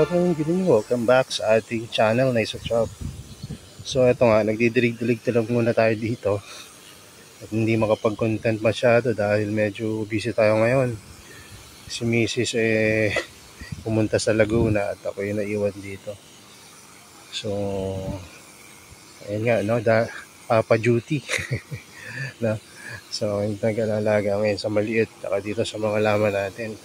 afternoon, good evening. Welcome back sa ating channel na Isa Shop. So ito nga, nagdidilig-dilig lang muna tayo dito at hindi makapag-content masyado dahil medyo busy tayo ngayon. Si Mrs. pumunta sa Laguna at ako yung naiwan dito. So ayun nga, no, Papa Duty. No? So nag-alalaga ngayon sa maliit at dito sa mga laman natin.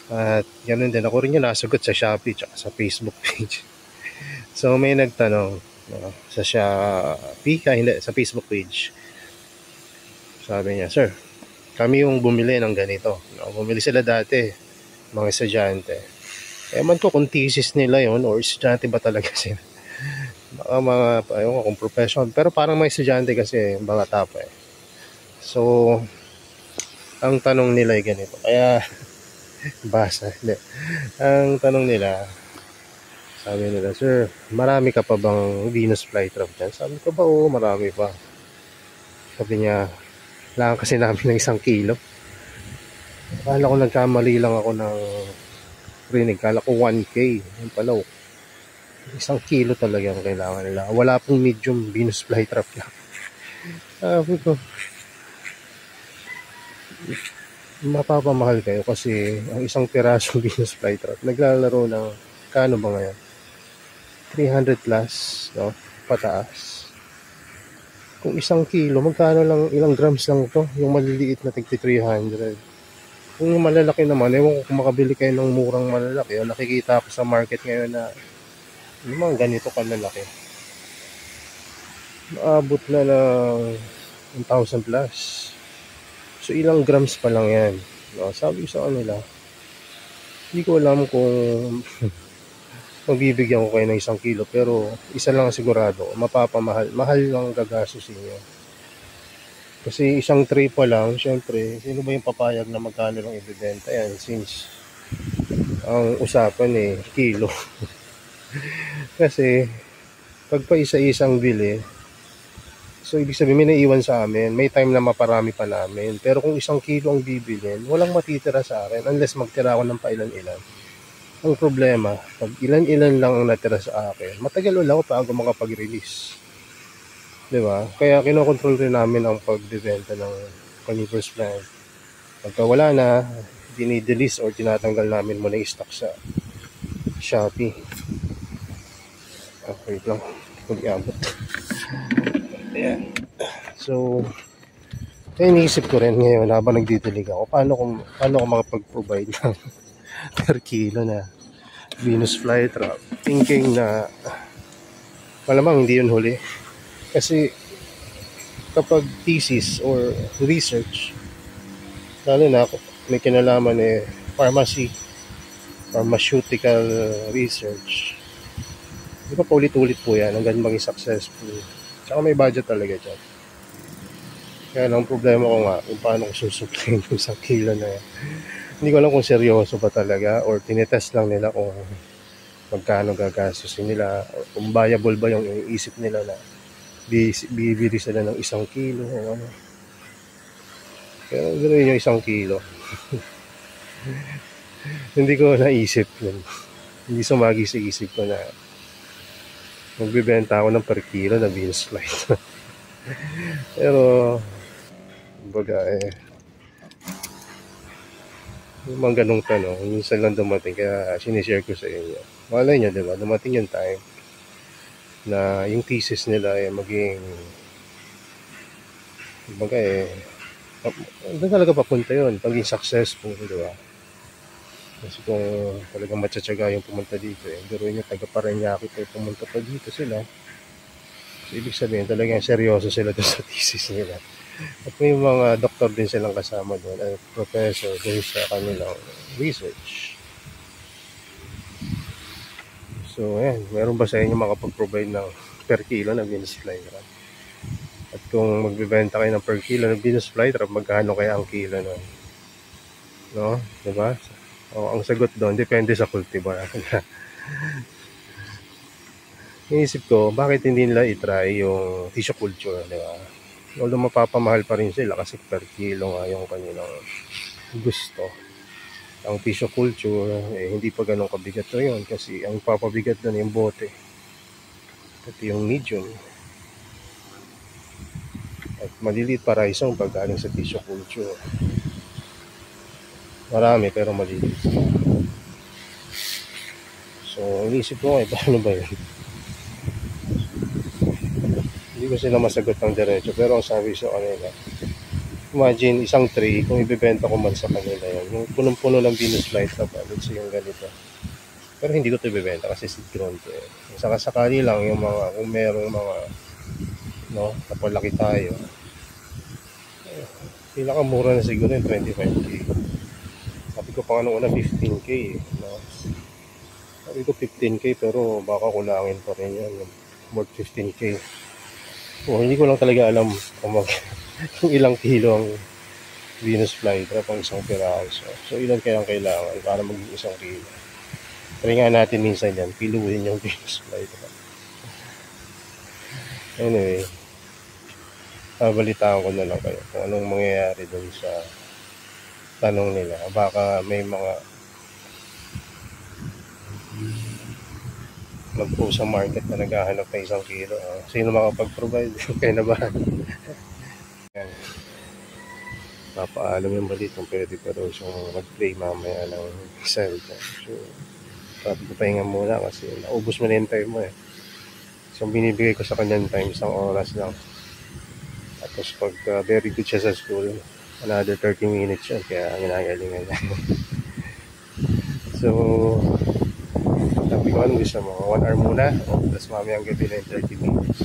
At ganoon din, ako rin yung nasagot sa Shopee at sa Facebook page. So may nagtanong sa Shopee, hindi, sa Facebook page. Sabi niya, sir, kami yung bumili ng ganito. Bumili sila dati, mga estudyante. Ewan ko kung thesis nila yon or estudyante ba talaga sila. Baka mga, ayaw ko kung professional. Pero parang mga estudyante kasi, mga tapa eh. So, ang tanong nila ay ganito. Kaya, basa. Hindi. Ang tanong nila, sabi nila, sir, marami ka pa bang Venus flytrap dyan? Sabi ko ba, oo, marami pa. Sabi niya, kailangan kasi namin ng 1 kilo. Kala ko nagkamali lang ako ng rinig. Kala ko 1K. Yung pala, 1 kilo talaga ang kailangan nila. Wala pong medium Venus flytrap lang. Sabi ko, mapapamahal kayo kasi ang 1 pirasong Venus flytrap naglalaro ng kano ba ngayon? 300 plus, no? Pataas. Kung 1 kilo, magkano lang, ilang grams lang to? Yung maliliit na tigti 300. Kung yung malalaki naman, ewan ko kung makabili kayo ng murang malalaki. Nakikita ko sa market ngayon na yung mga ganito kalalaki. Maabot na ng 1,000 plus. So ilang grams pa lang yan. No, sabi ko sa kanila, hindi ko alam kung magbibigyan ko kayo ng 1 kilo, pero isa lang sigurado, mapapamahal. Mahal lang gagastos niyo. Kasi 1 tray pa lang, syempre, sino ba yung papayag na magkano lang ibibenta yan? Since ang usapan kilo. Kasi pag pa isa-isang bili, so ibig sabihin may naiwan sa amin, may time na maparami pa namin. Pero kung 1 kilo ang bibilin, walang matitira sa akin unless magtira ako ng pailan-ilan. Ang problema, pag ilan-ilan lang ang natira sa akin, matagal ulit ako bago makapag-release. Diba? Kaya kinokontrol rin namin ang pagbibenta ng carnivorous plant. Pagka wala na, dinidelist or tinatanggal namin muna yung stock sa Shopee. Okay lang, pag-iabot. Ayan. So, iniisip ko rin ngayon habang nagdidilig ako, paano ko makapag-provide ng per kilo na Venus flytrap. Thinking na malamang hindi yun huli. Kasi kapag thesis or research, lalo na may kinalaman pharmaceutical research, di ba paulit-ulit po yan hanggang maging successful. Tsaka may budget talaga dyan. Kaya lang problema ko nga kung paano ko susuplayin yung 1 kilo na yan. Hindi ko alam kung seryoso ba talaga or tinetest lang nila kung magkano gagastusin nila or kung viable ba yung iisip nila na bibili sila ng 1 kilo o ano. Pero gano'n yung 1 kilo. Hindi ko naisip yun. Hindi sumagi sa isip ko na magbibenta ako ng per kilo na Venus flight. Pero baga yung mga ganong tanong, minsan lang dumating, kaya sinishare ko sa inyo. Malay nyo, diba? Dumating yung time na yung thesis nila ay maging baga doon talaga papunta yun, paging successful, diba? Kasi kung talagang matsatsaga yung pumunta dito, gawin nyo, taga Parañaque tayo pumunta pa dito sila. So, ibig sabihin, talagang seryoso sila doon sa thesis nila. At may mga doktor din silang kasama doon, ay professor doon sa kanilang research. So, ayan, meron ba sa inyo makapag-provide ng per kilo na Venus flytrap? At kung magbibenta kayo ng per kilo na Venus flytrap, magkano kaya ang kilo nun? No? Diba? O, ang sagot doon, depende sa cultivar. Inisip ko, bakit hindi nila itry yung tissue culture, diba? Although mapapamahal pa rin sila kasi per kilo nga yung kanilang gusto. Ang tissue culture, hindi pa ganun kabigat na yun kasi ang papabigat doon yung bote. Ito yung medium. At maliliit para isang pag galing sa tissue culture. Marami pero maliliit. So, inisip ko paano ba yun? Hindi ko sila masagot ng diretso, pero ang sabi sa kanila, imagine isang tray, kung ibebenta ko man sa kanila yun, yung punong-puno ng Venus flytrap, let's say yung ganito. Pero hindi ko ito ibebenta kasi seed grown to. Saka sakali lang yung mga, kung merong mga, napalaki tayo, pinakamura na siguro yung 25k. Sabi ko pa nga nung una 15k Sabi ko 15k pero baka kulangin pa rin yan, worth 15k. Hindi ko lang talaga alam kung kung ilang kilo ang Venus flytrap ang isang piraso. So ilan kayang kailangan para maging isang kilo? Try nga natin minsan yan, piluhin yung Venus flytrap. Anyway, babalitaan ko na lang kayo kung anong mangyayari dun sa tanong nila. Baka may mga mag-post sa market na naghahanap ng isang kilo. Sino makapag-provide? Kaya na ba? Yan. Papaalam yung balit kung pwede pa daw siyang mag-play mamaya ng cellphone. So, sabi ko pahinga muna kasi naubos mo na yung time mo eh. So, binibigay ko sa kanyang time, isang oras lang. Tapos pag very good siya sa school, another 30 minutes yun. Kaya ginagalingan niya. So, sabi ko, anong gusto mo? 1 hour muna? Tapos mamaya ang gabi na yung 30 minutes.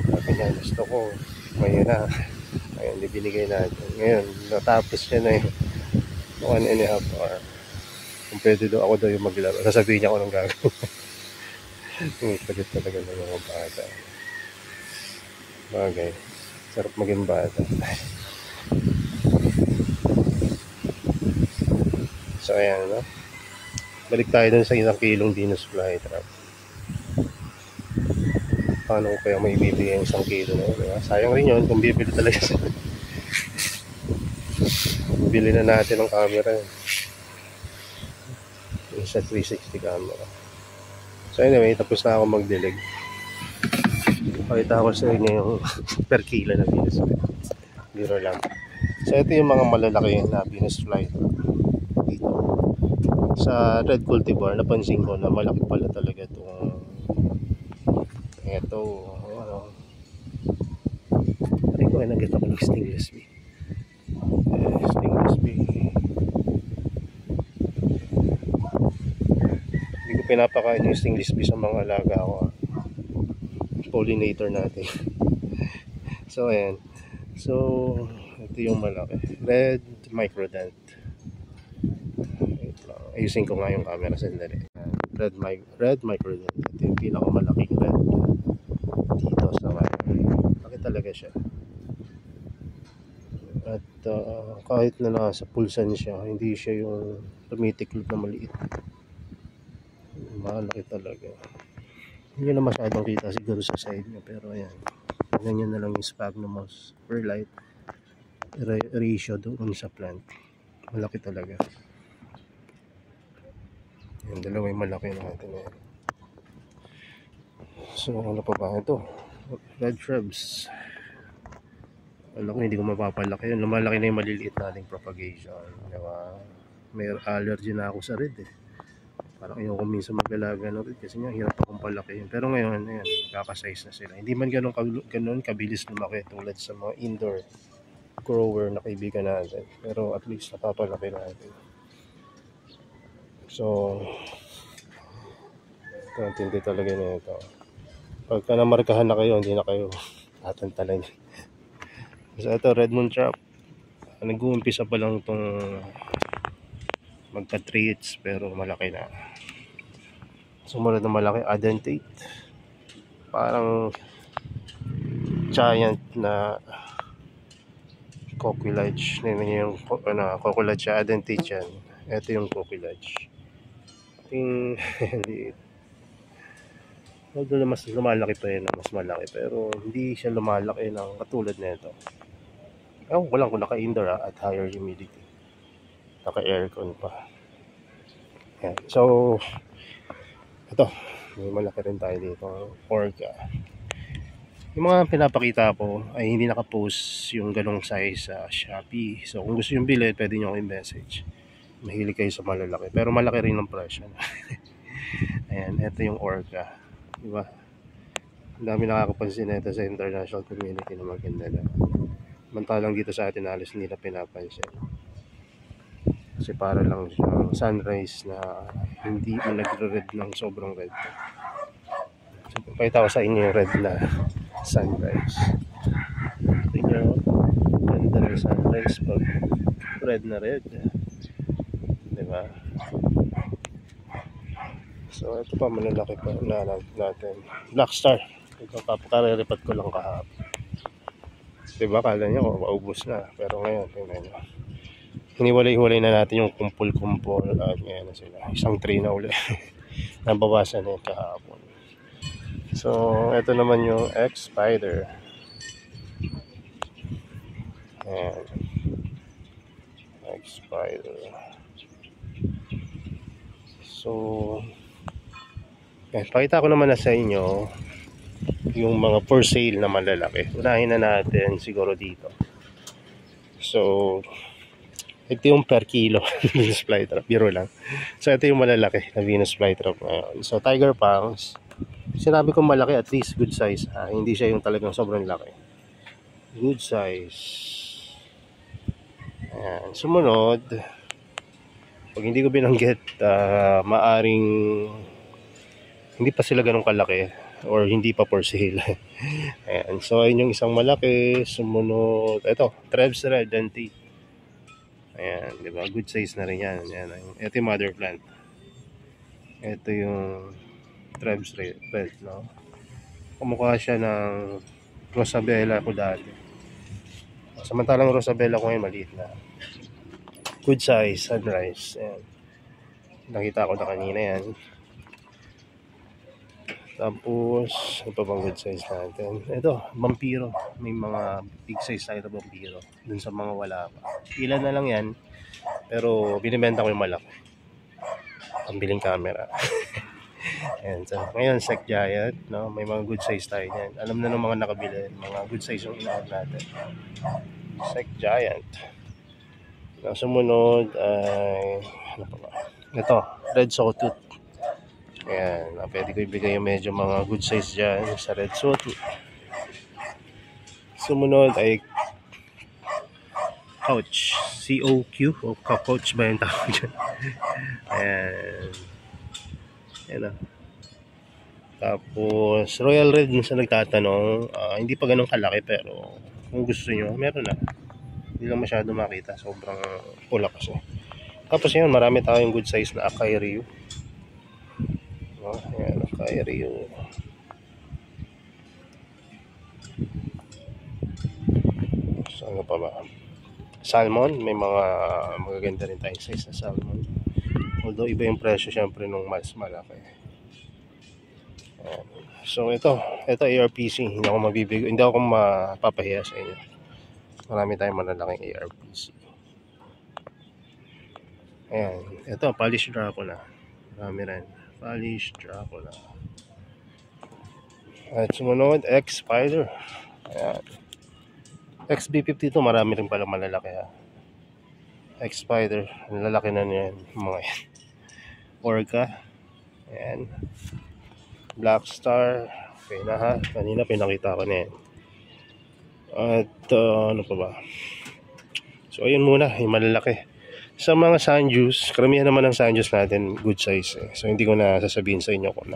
Sabi niya, gusto ko. Ngayon na. Ngayon, binigay natin. Ngayon, natapos siya na yung 1.5 hour. Kung pwede daw, ako daw yung maglaro. Sasabihin niya ako nung gagawin. Yung pagod talaga ng mga bata. Bagay. Sarap maging bata. So, ayan, no? Balik tayo dun sa 1 kilong Venus flytrap. Paano ko kaya may bibigay yung 1 kilo na yun? Sayang rin yun kung bibili talaga sa bili na natin ng camera yung sa 360 camera. So anyway, tapos na ako magdilig. Pakita ko sa inyo yung per kilo na Venus flytrap. Biro lang. So ito yung mga malalaki na Venus flytrap dito. Sa red cultivar, napansin ko na malaki pala talaga itong ito, pari ko ay nag-get ako ng stainless bee. Stainless bee. Hindi ko pinapakain yung stainless bee sa mga alaga ko. Pollinator natin. So ayan. So ito yung malaki. Red microdent. Ayusin ko nga yung camera sandali. Red microdent. Ito yung pinakamalaking red dito sa laki talaga siya. At kahit na nasa pulsan siya, hindi siya yung tumitiklop na maliit. Malaki talaga. Hindi na masyadong kita siguro sa side niya, pero ayan. Ganyan na lang yung sphagnum perlite ratio doon sa plant. Malaki talaga. Yung dalawa yung malaki natin ngayon. So ano pa ba ito? Red shrubs. Alam ko hindi ko mapapalaki yun. Lumalaki na yung maliliit nating propagation. Diba? May allergy na ako sa red eh. Parang ayoko minsan maglalaga ng red kasi nga hirap akong palaki yun. Pero ngayon, ayan, kakasize na sila. Hindi man ganun kabilis lumaki tulad sa mga indoor grower na kaibigan natin. Pero at least napapalaki natin. So, tindi talaga na ito. Pagka namarkahan na kayo, hindi na kayo tatantalan. So ito, red moontrap. Nag-uumpisa pa lang itong magka-treats pero malaki na. Sumunod na malaki, adentate. Parang giant na coquillage. Yung coquillage siya, adentate yan. Ito yung coquillage. Hindi. Although mas lumalaki pa yun, mas malaki. Pero hindi siya lumalaki ng katulad na ito. Walang kung naka-indoor at higher humidity. Naka-aircon pa. Yan. So, ito, may malaki rin tayo dito, orca. Yung mga pinapakita ko ay hindi nakapost yung ganong size sa Shopee. So kung gusto yung bilhin, pwede nyo akong message. Mahilig kayo sa malalaki, pero malaki rin ang presyo. Ayan, ito yung orca, diba? Ang dami nakakapansin na ito sa international community na maganda na. Mantalang dito sa atin halos hindi na pinapansin. Kasi para lang siyang sunrise na hindi mo nagre-red ng sobrang red. So, pakita ko sa inyo yung red na sunrise. Tingnan mo, ganda ng sunrise pag red na red. Diba? So, ito pa malalaki pa na natin. Black Star. Ito kakareripat ko lang kahapon. Diba? Kala nyo maubos na. Pero ngayon, tingnan nyo. Hiniwalay-hiwalay na natin yung kumpul-kumpul. At ngayon na sila. Isang tree na uli. Nabawasan na yung kahapon. So, ito naman yung X-Spider. Ayan. X-Spider. So, ayan, pakita ko naman na sa inyo yung mga for sale na malalaki. Unahin na natin siguro dito. So, ito yung per kilo Venus flytrap, biro lang. So ito yung malalaki na Venus flytrap ngayon. So tiger pangs, sinabi ko malaki, at least good size ha? Hindi siya yung talagang sobrang laki, good size. Ayan. Sumunod, pag hindi ko binanggit, maaring hindi pa sila ganun kalaki or hindi pa for sale. Ayan. So ayun yung isang malaki. Sumunod, ito Trebs Red Dentate. Ayan, di ba? Good size na rin yan. Ayan. Ito yung mother plant. Ito yung Trebs Red, no? Kumukha siya ng Rosabella ko dati. Samantalang Rosabella ko ngayon maliit na. Good size, sunrise. Ayan. Nakita ko na kanina yan. Tapos, ano pa bang good size natin? Ito, vampiro. May mga big size tayo na vampiro. Dun sa mga wala pa. Ilan na lang yan. Pero, binibenta ko yung malaki. Pambiling camera. Ayan, so, ngayon, Sec Giant. No? May mga good size tayo yan. Alam na ng mga nakabili. Mga good size yung inaad natin. Sec Giant. Na sumunod ay, ano pa ba? Ito, Red Sawtooth. Ayan, pwede ko ibigay yung medyo mga good size dyan sa Red Sawtooth. Sumunod ay Couch, C-O-Q o Couch ba yung tawag dyan? Ayan. Ayan na. Tapos Royal Red, yung sa nagtatanong, hindi pa ganun kalaki pero kung gusto nyo, meron na. Hindi lang masyado makita, sobrang pula kasi. Tapos yun, marami tayong good size na Akai Ryu. Ayan, Akai Ryu. So ano pa ba? Salmon, may mga magaganda rin tayong size na salmon. Although iba yung presyo syempre nung mas malaki. Ayan. So ito ARPC, hindi ako mabibigay, hindi ako mapapahiya sa inyo. Marami tayong malalaking ARPC. Ayan, ito Polish Dracula. Marami rin. Polish Dracula. At sumunod, X-Spider. Ayan. XB52, marami rin pala malalaki ha. X-Spider, lalaki na niyan mga yan. Orca. Ayan. Black Star. Okay na ha. Kanina pinakita ko na yan. At ano pa ba? So ayun muna, yung malalaki. Sa mga Sanjus, karamihan naman ng Sanjus natin good size eh. So hindi ko na sasabihin sa inyo kung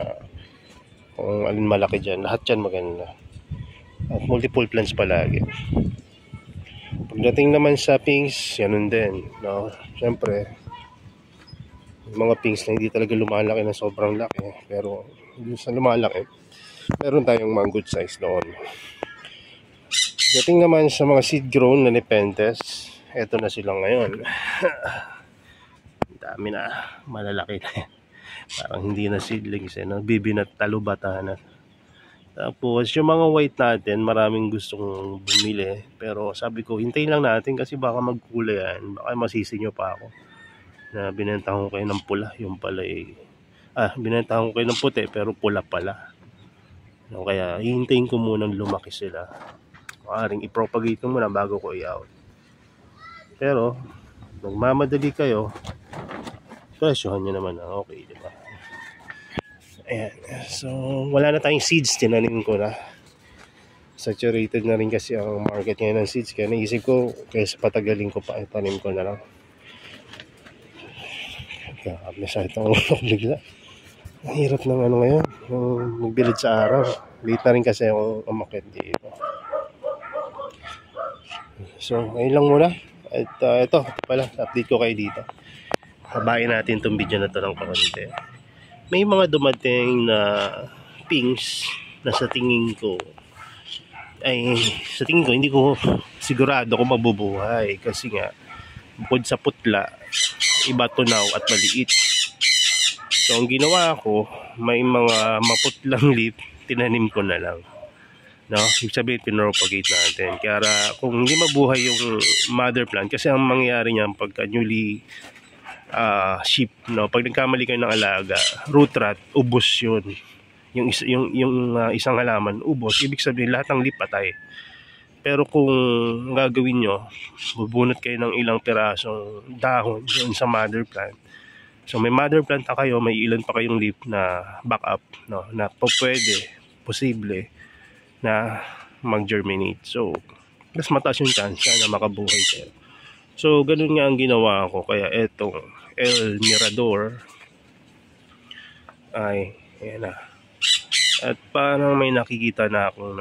alin malaki dyan. Lahat dyan maganda. At multiple plants palagi. Pagdating naman sa pinks, yanun din, no? Siyempre, mga pinks na hindi talaga lumalaki na sobrang laki. Pero yung sa lumalaki, meron tayong mga good size doon. Pagdating naman sa mga seed grown na Nepenthes, eto na sila ngayon. Dami na, malalaki na yan. Parang hindi na seedlings eh, no? Bibinat talubata na. Tapos yung mga white natin, maraming gustong bumili. Pero sabi ko, hintayin lang natin kasi baka magkulay yan. Baka masisi nyo pa ako. na binentahan ko kayo ng pula, yung pala binentahan ko kayo ng puti pero pula pala. No, kaya hihintayin ko munang lumaki sila. Maaring i-propagate ko muna bago ko i-out. Pero nagmamadali kayo, presyohan nyo naman na okay, di ba? Ayan. So wala na tayong seeds, tinanim ko na. Saturated na rin kasi ang market ngayon ng seeds, kaya naisip ko kaysa patagalin ko pa, itanim ko na lang. Masakit ang ulo bigla. Ang hirap ng ano ngayon, yung nagbilid sa araw. Late na rin kasi ako umakyat dito. So ayun lang muna. At ito pala, update ko kayo dito. Habayin natin itong video na ito ng kaunti. May mga dumating na pings na sa tingin ko hindi ko sigurado kung mabubuhay kasi nga bukod sa putla, iba tunaw at maliit. So ang ginawa ko, may mga maputlang leaf, tinanim ko na lang. No, ibig sabihin pinropagate natin. Kaya kung hindi mabuhay yung mother plant, kasi ang mangyayari niyan pagka newly sheep, no, pag nagkamali kayo ng alaga, root rot, ubos yun. Yung isang halaman, ubos, ibig sabihin lahat ng leaf patay. Pero kung gagawin nyo, bubunot kayo ng ilang pirasong dahon yun sa mother plant. So may mother plant na kayo, may ilan pa kayong leaf na backup, no, na posible na mag-germinate. So mas mataas yung chance na makabuhay kayo. So ganun nga ang ginawa ko. Kaya etong El Mirador ay ayan na. At parang may nakikita na akong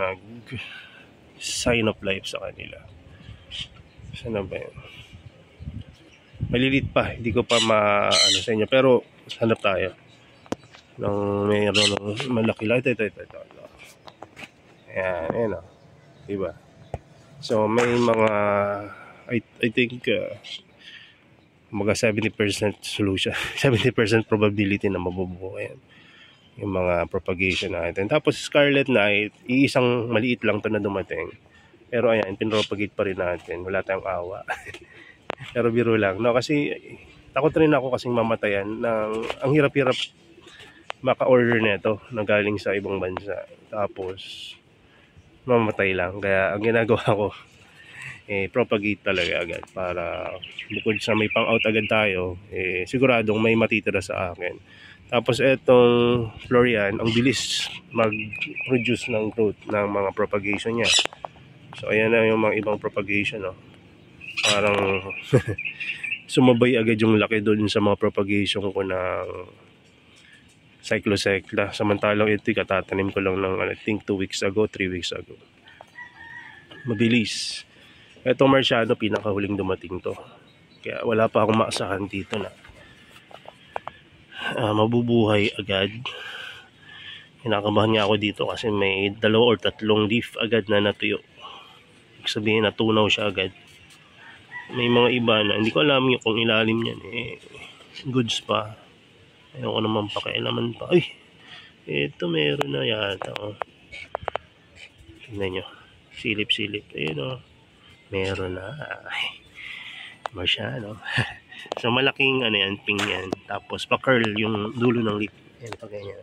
sign of life sa kanila. Sana ba yun? Malilit pa, hindi ko pa maano sa inyo, pero hanap tayo ng mayroon ng malaki lang. Ito. Ayan o, diba? So may mga I think mga 70% solution 70% probability na mabubuo yan yung mga propagation natin. Tapos scarlet night, iisang maliit lang to na dumating. Pero ayan, pinropagate pa rin natin. Wala tayong awa. Pero biro lang. No, kasi takot rin ako kasing mamatayan ng ang hirap-hirap maka-order nito na galing sa ibang bansa. Tapos mamatay lang. Kaya ang ginagawa ko, propagate talaga agad para bukod sa may pang-out agad tayo, siguradong may matitira sa akin. Tapos etong Florian, ang bilis mag-produce ng growth ng mga propagation niya. So ayan na yung mga ibang propagation, no? Parang sumabay agad yung laki doon sa mga propagation ko ng cyclocycla. Samantalang ito katatanim ko lang ng I think 2 weeks ago, 3 weeks ago. Mabilis. Etong Marciano, pinakahuling dumating to. Kaya wala pa akong maasahan dito na mabubuhay agad. Kinakabahan nga ako dito kasi may 2 or 3 leaf agad na natuyo. Ibig sabihin natunaw siya agad. May mga iba na hindi ko alam yung kung ilalim yan goods pa. Ayoko naman pakialaman pa. Ay, ito meron na yata. Tingnan nyo, silip-silip. Ayun meron na. Ay, Marciano. So malaking yan, ping yan. Tapos pa-curl yung dulo ng leaf. Yan pa ganyan.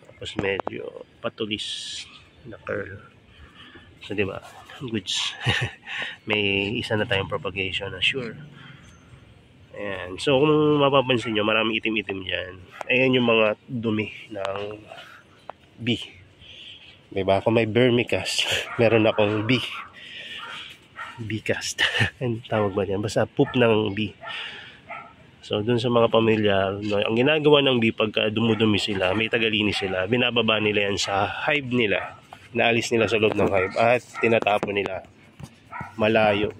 Tapos medyo patulis na curl. So diba, goods. May isa na tayong propagation na sure. Ayan. So kung mapapansin nyo, maraming itim-itim dyan. Ayan yung mga dumi ng bee. Diba? Kung may vermicast, meron akong bee cast. Ang tawag ba yan? Basta poop ng bee. So dun sa mga pamilya, no, ang ginagawa ng bee pagka dumudumi sila, may tagalinis sila, binababa nila yan sa hive nila, naalis nila sa loob ng hive at tinatapon nila malayo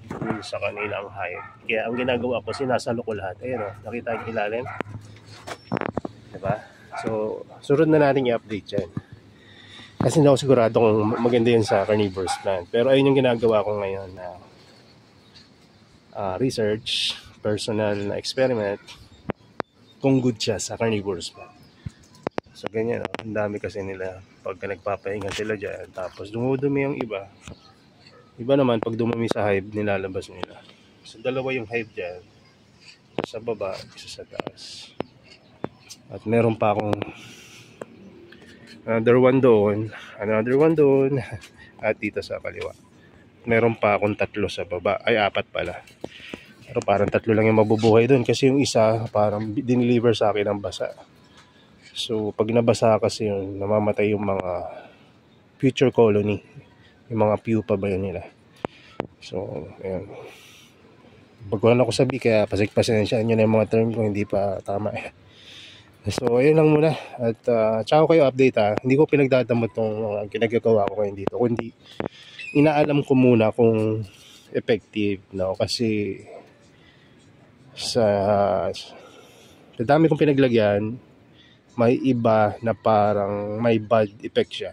sa kanilang hive. Kaya ang ginagawa ko, sinasalo ko lahat. Ayun nakita yung ilalim, diba? So sunod na natin i-update yan kasi hindi ako sigurado kung maganda yun sa carnivorous plant. Pero ayun yung ginagawa ko ngayon na research, personal na experiment kung good siya sa carnivorous plant. So ganyan, ang dami kasi nila pagka nagpapahinga sila dyan, tapos dumudumi yung iba naman pag dumumi sa hive, nilalabas nila. So dalawa yung hive dyan, sa baba, isa sa taas. At meron pa akong another one doon, at dito sa kaliwa. Meron pa akong 3 sa baba, ay 4 pala. Pero parang 3 lang yung mabubuhay doon kasi yung isa parang dineliver sa akin ng basa. So pag nabasa kasi yun, namamatay yung mga future colony, yung mga pupa ba yun nila. So ayun, baguhan ako sabi, kaya pasensya yun na yung mga term ko hindi pa tama. So ayun lang muna, at tsaka kayo update hindi ko pinagdadamot tong ginagawa ko ngayon dito, kundi inaalam ko muna kung effective, no? Kasi sa dami kong pinaglagyan, may iba na parang may bad effect siya.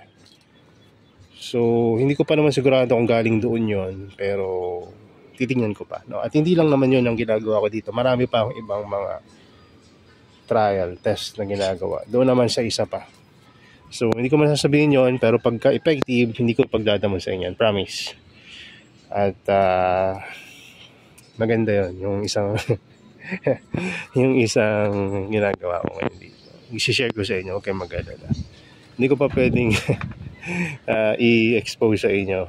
So hindi ko pa naman sigurado kung galing doon yon, pero titingnan ko pa, no? At hindi lang naman yun ang ginagawa ko dito, marami pa akong ibang mga trial test na ginagawa doon naman sa isa pa. So hindi ko masasabihin yon, pero pagka effective hindi ko pagdadamon sa inyo, promise. At maganda yon, yung isang yung isang ginagawa ko ngayon dito, i-share ko sa inyo, huwag kayong mag-alala. Hindi ko pa pwedeng i-expose sa inyo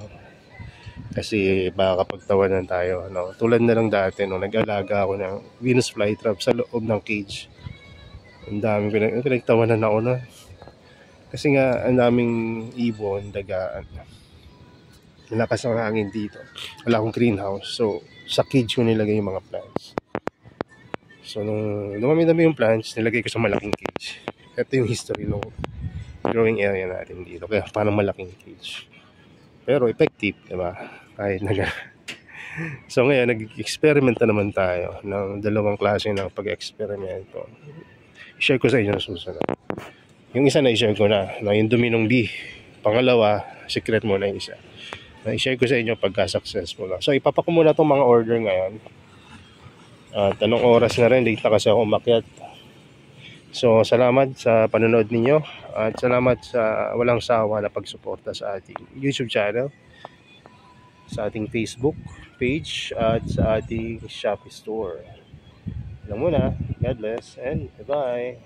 kasi baka kapagtawanan tayo, no? Tulad na lang dati nung nag-alaga ako ng Venus flytrap sa loob ng cage, ang daming pinagtawanan ako na kasi nga ang daming ibon, dagaan, malakas ang hangin dito, wala akong greenhouse, so sa cage ko nilagay yung mga plants. So nung dumami-dami yung plants, nilagay ko sa malaking cage. Ito yung history ng growing area natin dito, kaya parang malaking cage pero effective, diba? Kahit so ngayon nag-experiment na naman tayo ng dalawang klase ng pag-experimento. I-share ko sa inyo na susunod. Yung isa na i-share ko na yung dumi ng bee. Pangalawa, secret mo na isa, na i-share ko sa inyo pagka-successful lang. So ipapako muna itong mga order ngayon. At anong oras na rin, late na kasi ako umakyat. So salamat sa panonood ninyo, at salamat sa walang sawa na pagsuporta sa ating YouTube channel, sa ating Facebook page, at sa ating Shopee store. Lang muna, God bless and bye.